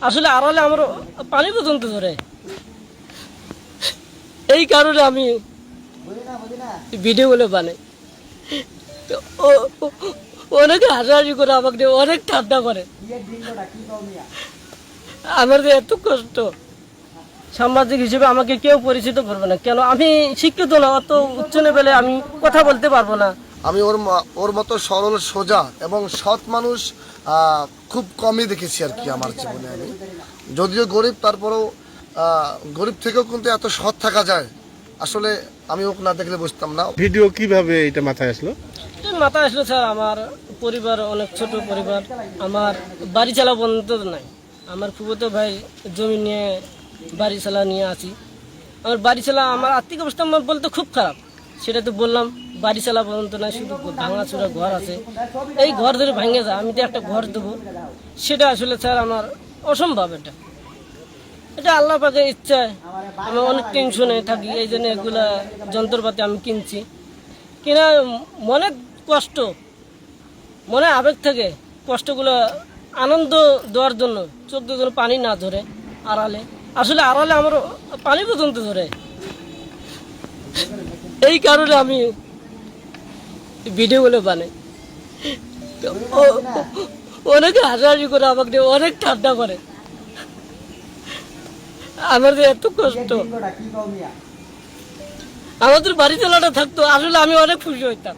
আসলে আড়ালে আমার পানি পর্যন্ত ধরে। এই কারণে আমি ভিডিওগুলো বানাই। তো অনেকে হাসাহাসি করে, আমাকে নিয়ে অনেক ঠান্ডা করে। আমার যে এত কষ্ট, সাংবাদিক হিসেবে আমাকে কেউ পরিচিত করবে না। কেন? আমি শিক্ষিত না, অত উচ্চ লেভেলে আমি কথা বলতে পারবো না। আমি ওর মতো সরল সোজা এবং সৎ মানুষ খুব কমই দেখেছি আর কি আমার জীবনে। আমি যদিও গরিব, তারপরেও গরিব থেকেও কিন্তু এত সৎ থাকা যায়, আসলে আমি ওকে না দেখলে বুঝতাম না। ভিডিও কিভাবে এটা মাথায় আসলো? মাথায় আসলো স্যার, আমার পরিবার অনেক ছোট পরিবার, আমার বাড়ি চালা পর্যন্ত নাই। আমার ফুফুতো ভাই জমি নিয়ে বাড়ি চালা নিয়ে আছি। আমার বাড়ি চালা, আমার আর্থিক অবস্থা আমার বলতে খুব খারাপ, সেটা তো বললাম। বাড়ি চালা পর্যন্ত নাই, শুধু ভাঙাচোরা ঘর আছে। এই ঘর ধরে ভেঙে যায়, আমি তো একটা ঘর দেবো, সেটা আসলে স্যার আমার অসম্ভব। এটা আল্লাহ পাকের ইচ্ছায় আমি অনেক টেনশনে থাকি, এই জন্য এগুলা যন্ত্রপাতি আমি কিনছি। কিনা মনে কষ্ট, মনে আবেগ থেকে কষ্টগুলো আনন্দ দেওয়ার জন্য, চোখ দিয়ে যেন পানি না ধরে আড়ালে। আসলে আড়ালে আমার পানি পর্যন্ত ধরে। এই কারণে আমি ভিডিওগুলো বানাই। অনেকে হাসাহাসি করে, আমাকে নিয়ে অনেক ঠান্ডা করে। আমার যে এত কষ্ট, আমাদের বাড়ি চালাটা থাকতো, আসলে আমি অনেক খুশি হইতাম।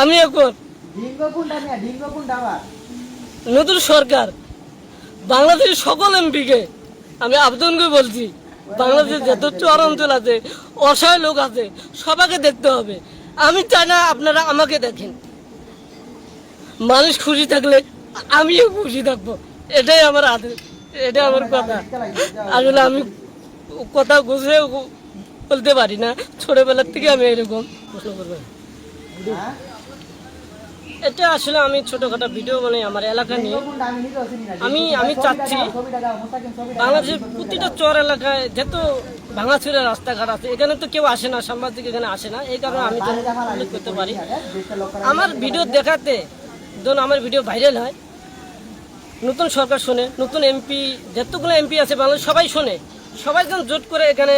আমি এখন নতুন সরকার, বাংলাদেশের সকল এমপিকে আমি আবেদন করে বলছি, বাংলাদেশের যত চর অঞ্চল আছে, অসহায় লোক আছে, সবাইকে দেখতে হবে। আমি চাই না আপনারা আমাকে দেখেন। মানুষ খুশি থাকলে আমিও খুশি থাকবো, এটাই আমার আদেশ, এটাই আমার কথা। আসলে আমি কথা গুছিয়ে বলতে পারি না, ছোটবেলার থেকে আমি এরকম প্রশ্ন করবো। এটা আসলে আমি ছোটখাটো ভিডিও বানাই আমার এলাকা নিয়ে। আমি চাচ্ছি বাংলাদেশের প্রতিটা চর এলাকায় যত ভাঙাচুরা রাস্তাঘাট আছে, এখানে তো কেউ আসে না, সাংবাদিক এখানে আসে না, এই কারণে আমি উল্লেখ করতে পারি। আমার ভিডিও দেখাতে ধরুন আমার ভিডিও ভাইরাল হয়, নতুন সরকার শোনে, নতুন এমপি, যতগুলো এমপি আছে বাংলাদেশ সবাই শোনে, সবাই যেন জোট করে এখানে